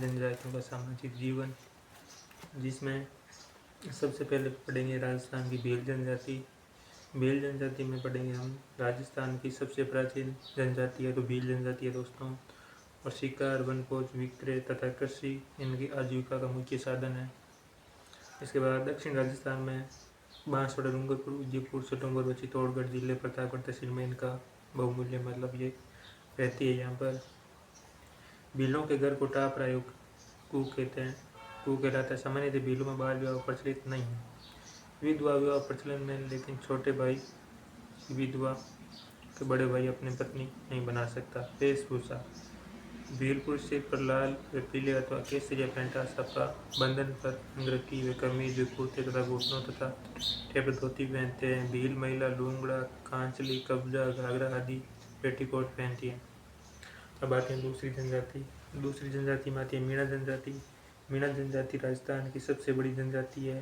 जनजातियों का सामाजिक जीवन, जिसमें सबसे पहले पढ़ेंगे राजस्थान की भील जनजाति। भील जनजाति में पढ़ेंगे हम राजस्थान की सबसे प्राचीन जनजाति है तो भील जनजाति है दोस्तों। और शिकार, वनभोज, विक्रय तथा कृषि इनकी आजीविका का मुख्य साधन है। इसके बाद दक्षिण राजस्थान में बांसवाड़ा, डूंगरपुर, उदयपुर, छतरपुर व चित्तौड़गढ़ जिले, प्रतापगढ़ तहसील में इनका बहुमूल्य ये रहती है। यहाँ पर भीलों के घर को टाप रायोग कू कहते हैं, कू कहलाता है। सामान्यतः भीलों में बाल विवाह प्रचलित नहीं है। विधवा विवाह प्रचलन में, लेकिन छोटे भाई की विधवा के बड़े भाई अपनी पत्नी नहीं बना सकता। वेशभूषा, भील पुरुष सिर पर लाल व पीले अथवा केसरिया पैंटा, सपा, बंधन पर अंगरखी व कमीज व कुर्ते तथा घुटनों तथा टेप धोती पहनते हैं। भील महिला लूंगड़ा, कांचली, कब्जा, घाघरा आदि पेटीकोट पहनती है। अब आते हैं दूसरी जनजाति। दूसरी जनजाति में आती है मीणा जनजाति। मीणा जनजाति राजस्थान की सबसे बड़ी जनजाति है।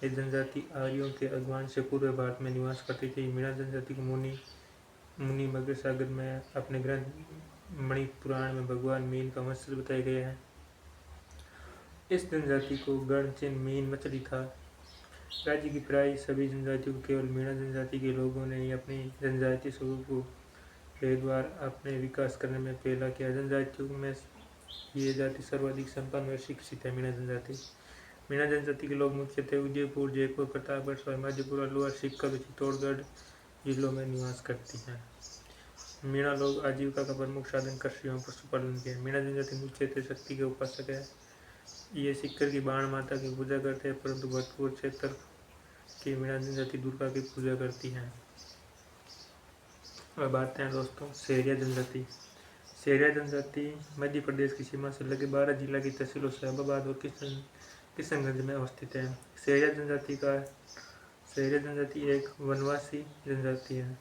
ये जनजाति आर्यों के आगमन से पूर्व भारत में निवास करती थी। मीणा जनजाति को मुनि मगर सागर में अपने ग्रंथ मणिपुराण में भगवान मीन का वंशज बताया गया है। इस जनजाति को गण चिन्ह मीन मछली था। राज्य की प्राय सभी जनजातियों को केवल मीणा जनजाति के लोगों ने ही अपनी जनजातीय स्वरूप को भेदभाव अपने विकास करने में पहला किया। जनजातियों में ये जाति सर्वाधिक संपन्न व शिक्षित है। मीणा जनजाति। मीणा जनजाति के लोग मुख्यतः उदयपुर, जयपुर, प्रतापगढ़, सवाईमाधोपुर, अलवर, सीकर व चित्तौड़गढ़ जिलों में निवास करती हैं। मीणा लोग आजीविका का प्रमुख साधन कृषि एवं पशुपालन के हैं। मीणा जनजाति मुख्यतः शक्ति के उपासक है। ये सीकर की बाण माता की पूजा करते हैं, परंतु भरतपुर क्षेत्र की मीणा जनजाति दुर्गा की पूजा करती है। अब आते हैं दोस्तों सेरिया जनजाति। सेरिया जनजाति मध्य प्रदेश की सीमा से लगे 12 जिला की तहसीलों शहबाबाद और किशनगंज में अवस्थित है। सेरिया जनजाति एक वनवासी जनजाति है।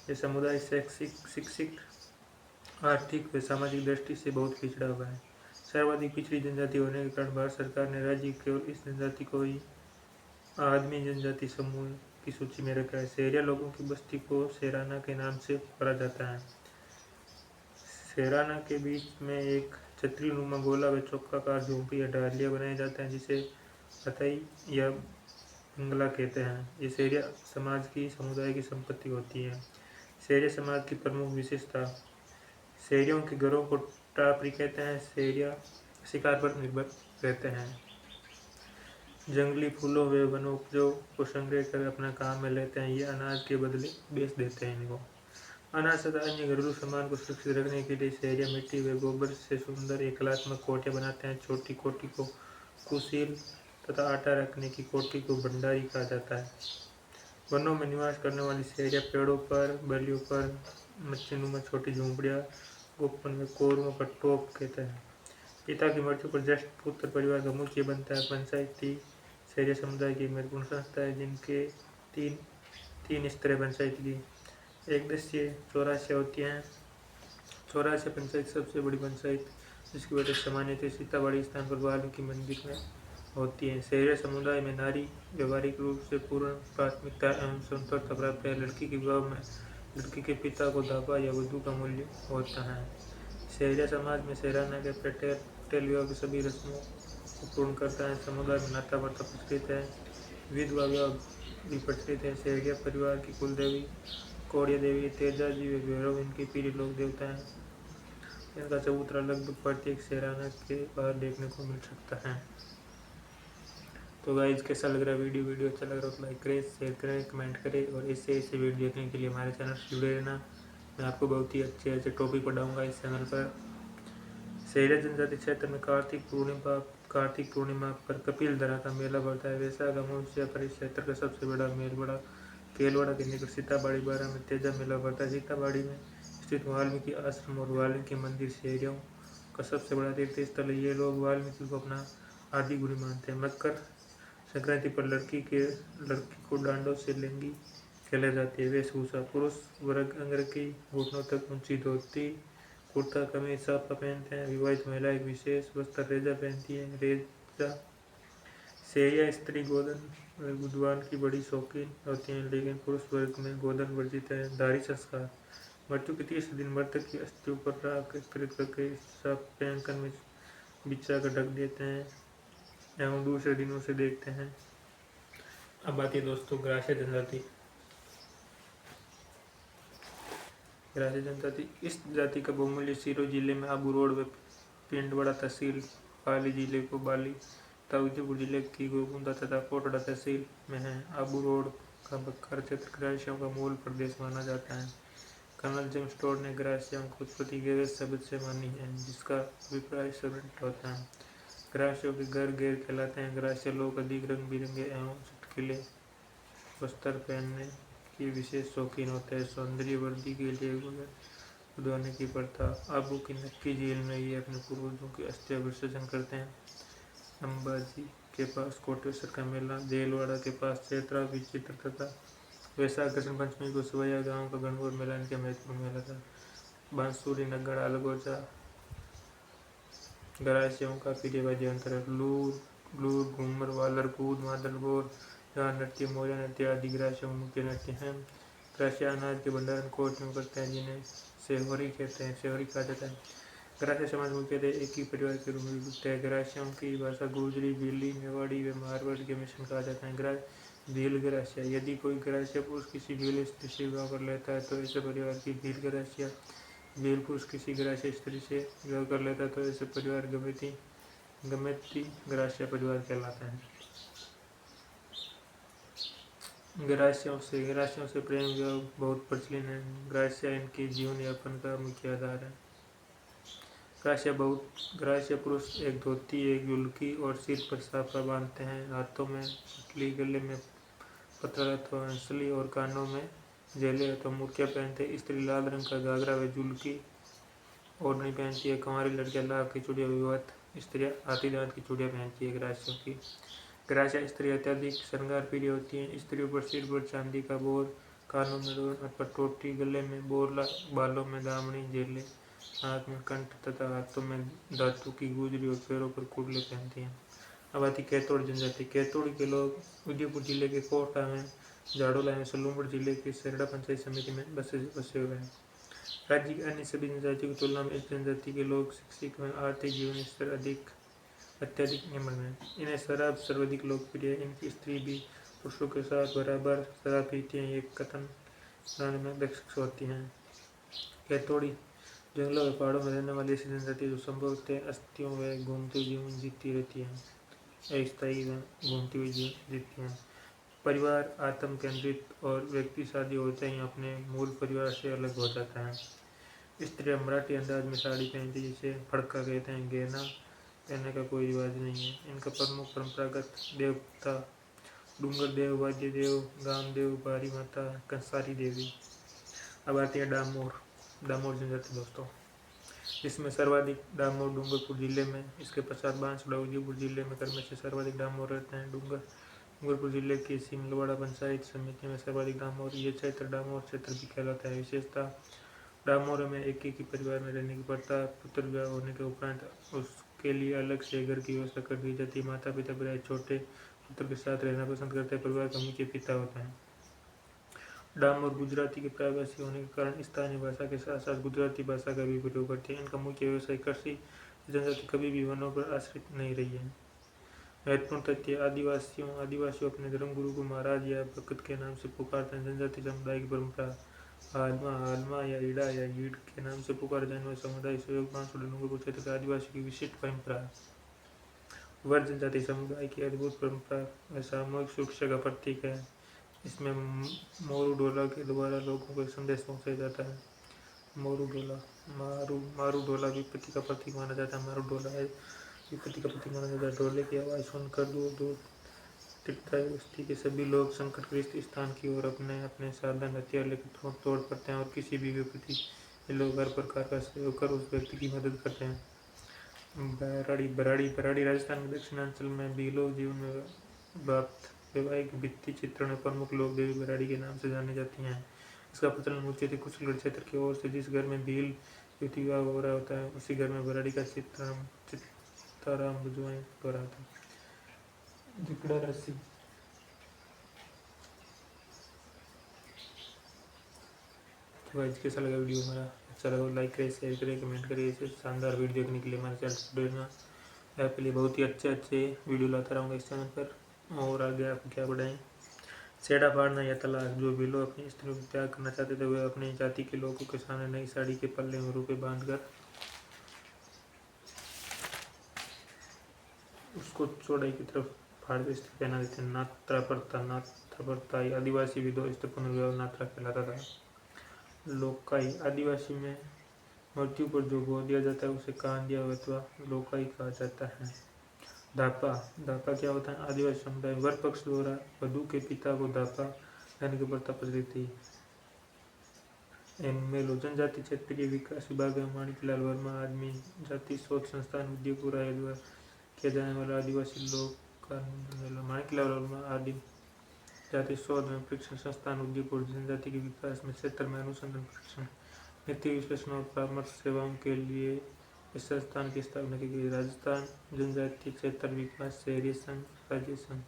यह समुदाय शैक्षिक, आर्थिक व सामाजिक दृष्टि से बहुत पिछड़ा हुआ है। सर्वाधिक पिछड़ी जनजाति होने के कारण भारत सरकार ने राज्य केवल इस जनजाति को ही आदमी जनजाति समूह की सूची में रखा है। सेरिया लोगों की बस्ती को सेराना के नाम से पुकारा जाता है। सेराना के बीच में एक छतरी नुमा गोला व चौकाकार झोंपड़ी या डालिया बनाया जाता है, जिसे अतई या बंगला कहते हैं। ये सेरिया समाज की समुदाय की संपत्ति होती है। सेरिया समाज की प्रमुख विशेषता, सेरियों के घरों को टापरी कहते हैं। सेरिया शिकार पर निर्भर रहते हैं। जंगली फूलों व वनोपजों को संग्रह कर अपना काम में लेते हैं। ये अनाज के बदले बेच देते हैं इनको। अनाज तथा अन्य घरेलू सामान को सुरक्षित रखने के लिए सेरिया मिट्टी व गोबर से सुंदर एक कलात्मक कोटियाँ बनाते हैं। छोटी कोटी को कुशील तथा आटा रखने की कोठी को भंडारी कहा जाता है। वनों में निवास करने वाली सेरिया पेड़ों पर, बलियों पर, मच्छीनुमा छोटी झोंपड़ियाँ, गोपन में कोरवों का टोप कहते हैं। पिता की मृत्यु पर ज्येष्ठ पुत्र परिवार का मुखिया बनता है। पंचायती सेरिया समुदाय की महत्वपूर्ण संस्था है, जिनके तीन स्तर है पंचायत की। एक दस्ये 84 होती हैं। 84 पंचायत सबसे बड़ी पंचायत, जिसकी बैठक सामान्यतः सीताबाड़ी स्थान पर वाल्मीकि मंदिर में होती है। सेरिया समुदाय में नारी व्यवहारिक रूप से पूर्ण प्राथमिकता एवं स्वतंत्रता प्राप्त है। लड़की के विवाह में लड़की के पिता को दापा या वधू का मूल्य होता है। सेरिया समाज में सेराना के पटेल विवाह की सभी रस्मों को पूर्ण करता है। समुदाय में नाता वार्ता प्रचलित है। विधवा विवाह भी प्रचलित है। सेरिया परिवार की कुलदेवी कोड़िया देवी, तेजा जी व भैरव इनके प्रिय लोक देवता हैं। इनका चबूतरा लगभग प्रत्येक सेराना के बाहर देखने को मिल सकता है। तो गाइस, कैसा लग रहा है वीडियो अच्छा लग रहा है तो लाइक करें, शेयर करें, कमेंट करें और ऐसे वीडियो देखने के लिए हमारे चैनल से जुड़े रहना। मैं आपको बहुत ही अच्छे टॉपिक पढ़ाऊँगा इस चैनल पर। सेरिया जनजाति क्षेत्र में कार्तिक पूर्णिमा पर कपिल दरा का मेला बढ़ता है। वैशाख अमावस्या पर इस क्षेत्र का सबसे बड़ा मेल केलवाड़ा के निकट सीताबाड़ी बारा में तेजा मेला बढ़ता है। सीताबाड़ी में स्थित वाल्मीकि आश्रम और वाल्मीकि मंदिर सेरियों का सबसे बड़ा तीर्थ स्थल है। ये लोग वाल्मीकि को अपना आदि गुरु मानते हैं। मकर संक्रांति पर लड़की को डांडों से लेंगी खेला जाती है। वेशभूषा, पुरुष वर्ग अंगरखी, घुटनों तक ऊंची धोती, कुर्ता, कमीज, साफा पहनते हैं। विवाहित महिला एक विशेष वस्त्र रेजा पहनती है। रेजा सेरिया स्त्री गोधन व गुदवान की बड़ी शौकीन होती हैं, लेकिन पुरुष वर्ग में गोधन वर्जित है। दाढ़ी संस्कार, मृत्यु के 30 दिन मृतक की अस्थियों पर राख एकत्रित करके साफ पहनकर बिछा कर ढक देते हैं एवं दूसरे दिनों से देखते हैं। अब आती है दोस्तों ग्रासीय जनजाति। ग्रासीय जनजाति इस जाति का बहुमूल्य सीरो जिले में आबू रोड व पिंडवाड़ा तहसील, पाली जिले को बाली तथा उदयपुर जिले की गोकुंदा तथा कोटड़ा तहसील में है। आबू रोड का बक्कार क्षेत्र ग्रासीयों का मूल प्रदेश माना जाता है। कर्नल जेम्स टोड ने ग्रासीयों को उत्पत्ति गैर शब्द से मानी है, जिसका अभिप्राय स्टूडेंट होता है। ग्रासीयों के घर गैर कहलाते हैं। ग्रासीय लोग अधिक रंग बिरंगे एवं चटकीले वस्त्र पहनने के विशेष शौकीन होते हैं। सौंदर्य वृद्धि के लिए धोने की प्रथा। आबू की नक्की झील में ये अपने पूर्वजों की अस्थियां विसर्जन करते हैं। अंबाजी के पास कोटेश्वर का मेला, देलवाड़ा के पास चैत्रा विचित्र तथा वैशाख कृष्ण पंचमी को सवैया गांव का गणगौर मेला इनका महत्वपूर्ण मेला था। बांसुरी, नगड़ा, अलगोजा ग्रासीयों का पीढ़ीवादी अंतर है। लूर, घूमर, वालर, कूद, मादलगोर, जहाँ नृत्य, मोजा नृत्य आदि ग्रासीयों मुख्य नृत्य हैं। ग्रासीय अनाज के भंडारण कोठियों करते हैं, जिन्हें सेहोरी कहते हैं, सेहोरी कहा जाता है। ग्रासीय समाज मुख्यतः एक ही परिवार के रूप में विभक्त है। ग्रासीयों की भाषा गुजरी, भीली, मेवाड़ी व मारवाड़ी के मिश्रण कहा जाता है। भील ग्रासीय, यदि कोई ग्रासीय पुरुष किसी भील स्त्री से विवाह कर लेता है तो ऐसे परिवार की भील ग्रासीय, भील पुरुष किसी ग्रासीय स्त्री से विवाह कर लेता है तो ऐसे परिवार गमेती ग्रासीय परिवार कहलाता है। ग्रासीयों से प्रेम विवाह बहुत प्रचलित है। ग्रासीय इनके जीवन यापन का मुख्य आधार है। ग्रासीय पुरुष एक धोती, एक जुल्की और सिर पर साफा बांधते हैं। हाथों में पटली, गले में पत्थर अथवा हंसली और कानों में जेले अथवा मुर्कियाँ पहनते हैं। स्त्री लाल रंग का घाघरा व जुल्की ओढ़नी पहनती है। कुंवारी लड़कियां लाख की चूड़ियाँ, विवाहित स्त्रियाँ हाथी दांत की चूड़ियाँ पहनती है। ग्रासीयों की ग्रासीय स्त्री अत्यधिक श्रृंगार प्रिय होती हैं। स्त्रियों पर सिर पर चांदी का बोर, कानों में रोन अथवा टोटी, गले में बोरला, बालों में दामनी, जेले, हाथ में कंठ तथा हाथों में धातु की गुजरी और पैरों पर कुड़ले पहनती हैं। अब आती कैथोड़ जनजाति। कैथोड़ के लोग उदयपुर जिले के कोटा में, झाड़ोला में, सलूमपुर जिले के सेरड़ा पंचायत समिति में बसे हुए हैं। राज्य की अन्य सभी जनजातियों की तुलना में इस जनजाति के लोग शैक्षिक व आर्थिक जीवन स्तर अत्यधिक निम्न है। इन्हें शराब सर्वाधिक लोकप्रिय है। इनकी स्त्री भी पुरुषों के साथ बराबर शराब पीती हैं। ये कथन बनाने में दक्ष होती हैं। कैथोड़ी जंगलों व पहाड़ों में रहने वाली ऐसी जनजाति जो संभवतः अस्थियों व घूमते हुए जीवन जीती रहती हैं, अस्थायी व घूमती हुई जीती हैं। परिवार आत्म केंद्रित और व्यक्ति शादी होते ही अपने मूल परिवार से अलग हो जाता है। स्त्रियाँ मराठी अंदाज में साड़ी पहनती, जिसे फड़का कहते हैं। गहना पहनने का कोई रिवाज नहीं है। इनका प्रमुख परंपरागत देवता डूंगर देव, वाद्य देव, गामदेव, बारी माता, कंसारी देवी। अब आती है डामोर जनजाति दोस्तों। इसमें सर्वाधिक डामोर डूंगरपुर जिले में, इसके पश्चात बांसवाड़ा, उदयपुर जिले में क्रम से सर्वाधिक डामोर रहते हैं। डूंगरपुर जिले के सिमलवाड़ा पंचायत समिति में सर्वाधिक डामोर, ये क्षेत्र डामोर क्षेत्र भी कहलाता है। विशेषता डामोर में एक ही परिवार में रहने की प्रथा, पुत्र विवाह होने के उपरांत उसके लिए अलग से घर की व्यवस्था कर दी जाती है। माता पिता प्राय छोटे पुत्र के साथ रहना पसंद करते हैं। परिवार का मुख्य पिता होता है। डामोर गुजराती के प्रायवासी होने के कारण स्थानीय भाषा के साथ साथ गुजराती भाषा का भी प्रयोग करते हैं। इनका मुख्य व्यवसाय कृषि। जनजाति कभी भी वनों पर आश्रित नहीं रही है। महत्वपूर्ण तथ्य आदिवासियों अपने धर्मगुरु को महाराज या भक्त के नाम से पुकारते हैं। जनजाति समुदाय की परंपरा हालमा या ईड़ा या ईड़ के नाम से पुकारे जाने वाले समुदाय सहयोग बांसवाड़ा डूंगरपुर क्षेत्र के आदिवासियों की विशिष्ट परंपरा है। वर जनजाति समुदाय की अद्भुत परंपरा व सामूहिक सुरक्षा का प्रतीक है। इसमें मोरू डोला के द्वारा लोगों को एक संदेश पहुंचाया जाता है। मोरू डोला मारू डोला विपत्ति का प्रतीक माना जाता है। मारू डोला है विपत्ति का प्रतीक माना जाता है। डोले की आवाज़ सुनकर दूर दूर टिकता है। बस्ती के सभी लोग संकटग्रस्त स्थान की ओर अपने अपने साधन हथियार लेकर तोड़ पड़ते हैं और किसी भी विपत्ति में लोग हर प्रकार का सहयोग कर उस व्यक्ति की मदद करते हैं। बराड़ी राजस्थान के दक्षिणांचल में भीलों जीवन में प्राप्त वैवाहिक भित्ति चित्रण प्रमुख लोग देवी बराड़ी के नाम से जाने जाती हैं। इसका प्रचलन मुख्यतः कुशलगढ़ क्षेत्र की ओर से, जिस घर में भील युवती विवाह हो रहा होता है उसी घर में बराड़ी का चित्ताराम बुजुआई हो रहा था। जिकड़ा रस्सी। तो आज कैसा लगा वीडियो हमारा? अच्छा लगा लाइक करें, शेयर करें, कमेंट करें। इसे शानदार वीडियो देखने के लिए हमारे चैनल को जुड़ना आपके लिए बहुत ही अच्छे अच्छे वीडियो लाता रहूँगा इस चैनल पर। और आगे आप क्या बढ़ाएं। सेड़ा फाड़ना या तलाक। जो भी लोग अपनी स्त्री को त्याग करना चाहते थे वे अपनी जाति के लोगों के सामने नई साड़ी के पल्ले में रुपए बांधकर उसको चौड़ाई की तरफ फाड़ के स्त्री पहना देते। नात्रा प्रथा आदिवासी विधवा स्त्री पुनर्विवाह नात्रा कहलाता था। लोकाई आदिवासी में मृत्यु पर जो गोद दिया जाता है उसे कांदिया अथवा लोकाई कहा जाता है। दापा दापा क्या होता है। आदिवासी समुदाय वर पक्ष द्वारा वधु के पिता को दापा देने की प्रथा प्रचलित थी। एनमेलो जनजाति क्षेत्रीय विकास विभाग में माणिकलाल वर्मा आदमी जाति शोध संस्थान उदयपुर द्वारा किया जाने वाला आदिवासी लोक का मेला। माणिकलाल वर्मा आदि जाति शोध में परीक्षण संस्थान उदयपुर जनजाति के विकास में क्षेत्र में अनुसंधान परीक्षण नीति विश्लेषण और परामर्श सेवाओं के लिए इस संस्थान की स्थापना की गई। राजस्थान जनजातीय क्षेत्र विकास शहरी संघ राज्य संघ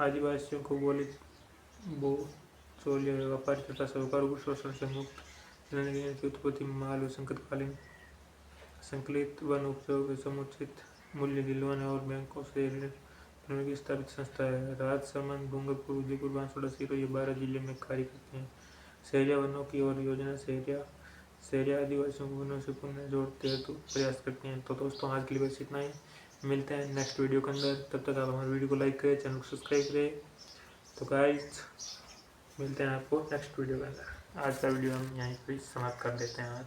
आदिवासियों को बोलित बोचौलिया व्यापारी तथा साहूकारों को शोषण से मुक्त रहने की उत्पत्ति माल व संकटकालीन संकलित वन उपयोग व समुचित मूल्य दिलवाने और बैंकों से ऋण की स्थापित संस्था है। राजसमंद डूंगरपुर उदयपुर बांसवाड़ा सिरोही 12 जिले में कार्य करते हैं। शहरिया वनों की और योजना शहरिया आदिवासियों को वनों से पुनः जोड़ते हेतु प्रयास करते हैं। तो दोस्तों आज के लिए बस इतना ही। मिलते हैं नेक्स्ट वीडियो के अंदर। तब तक आप हमारे वीडियो को लाइक करें, चैनल को सब्सक्राइब करें। तो गाइस मिलते हैं आपको नेक्स्ट वीडियो के अंदर। आज का वीडियो हम यहीं पर समाप्त कर देते हैं आज।